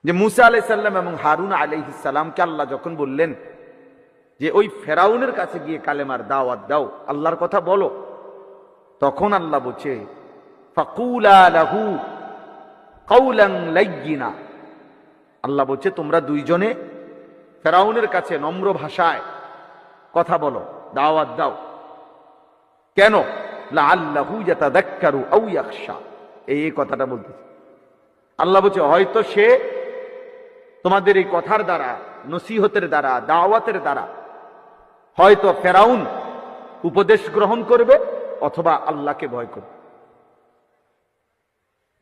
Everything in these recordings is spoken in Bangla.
যে মুসা আলাইহিস সালাম এবং হারুন আলাইহিস সালামকে আল্লাহ যখন বললেন যে ওই ফেরাউনের কাছে গিয়ে কালেমার দাওয়াত দাও, আল্লাহর কথা বলো, তখন আল্লাহ বলছে ফাকুলা লাহু কাওলান লাইয়িনা। আল্লাহ বলছে তোমরা দুইজনে ফেরাউনের কাছে নম্র ভাষায় কথা বলো, দাওয়াত দাও। কেন? লাআল্লাহু ইয়াতাযাক্কারু আও ইয়াখশা। এই কথাটা বলতেছে আল্লাহ বলছে হয়তো সে তোমাদের এই কথার দ্বারা, নসিহতের দ্বারা, দাওয়াতের দ্বারা হয়তো ফেরাউন উপদেশ গ্রহণ করবে অথবা আল্লাহকে ভয় করবে।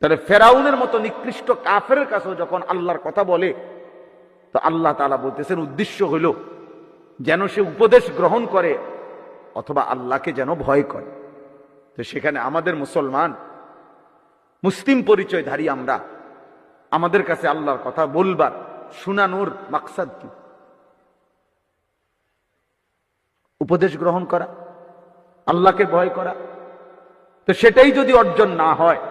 তাহলে ফেরাউনের মতো নিকৃষ্ট কাফেরের কাছেও যখন আল্লাহর কথা বলে, তো আল্লাহ তাআলা বলতেছেন উদ্দেশ্য হইল যেন সে উপদেশ গ্রহণ করে অথবা আল্লাহকে যেন ভয় করে। তো সেখানে আমাদের মুসলমান, মুসলিম পরিচয়ধারী আমরা, আমাদের কাছে আল্লাহর কথা বলবার, শোনানোর মাকসাদ কি? উপদেশ গ্রহণ করা, আল্লাহকে ভয় করা। তো সেটাই যদি অর্জন না হয়,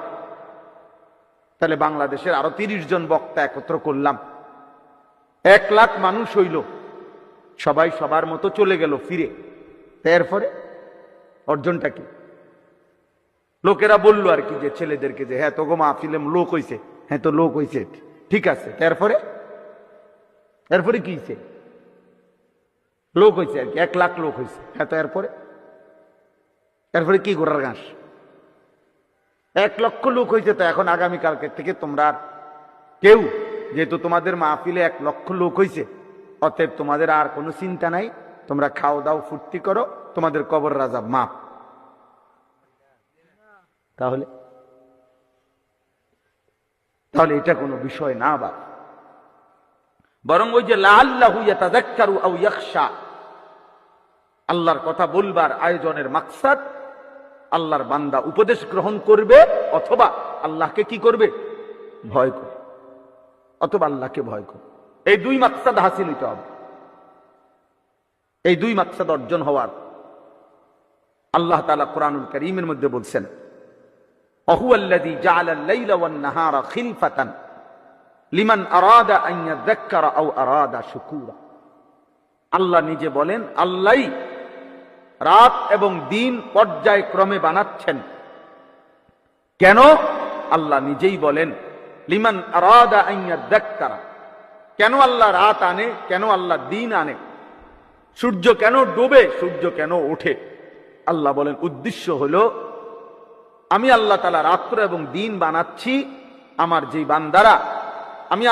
তাহলে বাংলাদেশের আরো 30 জন বক্তা একত্র করলাম, 1 লাখ মানুষ হইল, সবাই সবার মতো চলে গেল ফিরে, এরপরে অর্জনটা কি? লোকেরা বললো আর কি যে ছেলেদেরকে যে হ্যাঁ তোগো মাহফিলে লোক হইছে, হ্যাঁ তো লোক হইছে, ঠিক আছে, এরপরে কি হইছে? লোক হইছে আর কি, 1 লাখ লোক হইছে, হ্যাঁ তো এরপরে কি ঘোড়ার ঘাস? 1 লক্ষ লোক হইছে, তো এখন আগামীকালকে থেকে তোমরা আর কেউ, যেহেতু তোমাদের মাহফিলে 1 লক্ষ লোক হইছে, অতএব তোমাদের আর কোনো চিন্তা নাই, তোমরা খাও দাও ফুর্তি করো, তোমাদের কবর আযাব মাফ। তাহলে এটা কোনো বিষয় না, বা বরং ওই যে লাআল্লাহু ইয়াতাযাক্কারু আও ইয়াখশা, আল্লাহর কথা বলবার আয়োজনের মাকসাদ আল্লাহর বান্দা উপদেশ গ্রহণ করবে অথবা আল্লাহকে কি করবে? ভয় করবে, অথবা আল্লাহকে ভয় করবে। এই 2 মাকসাদ হাসিল হইতে হবে। এই 2 মাকসাদ অর্জন হওয়ার আল্লাহ তাআলা কোরআনুল কারীমের মধ্যে বলছেন ওয়াহুয়াল্লাযী জাআলাল লাইলা ওয়ান নাহারা খিলফাতান লিমান আরাদা আন ইয়াযাক্কারা আও আরাদা শুকুরা। আল্লাহ নিজে বলেন আল্লাহই রাত এবং দিন পর্যায়ক্রমে বানাচ্ছেন। কেন? আল্লাহ নিজেই বলেন লিমান আরাদা আন ইয়াযাক্কারা। কেন আল্লাহ রাত আনে? কেন আল্লাহ দিন আনে? সূর্য কেন ডুবে? সূর্য কেন ওঠে? আল্লাহ বলেন উদ্দেশ্য হলো আমি আল্লাহ তাআলা রাত্র এবং দিন বানাচ্ছি আমার যেই বান্দারা, আমি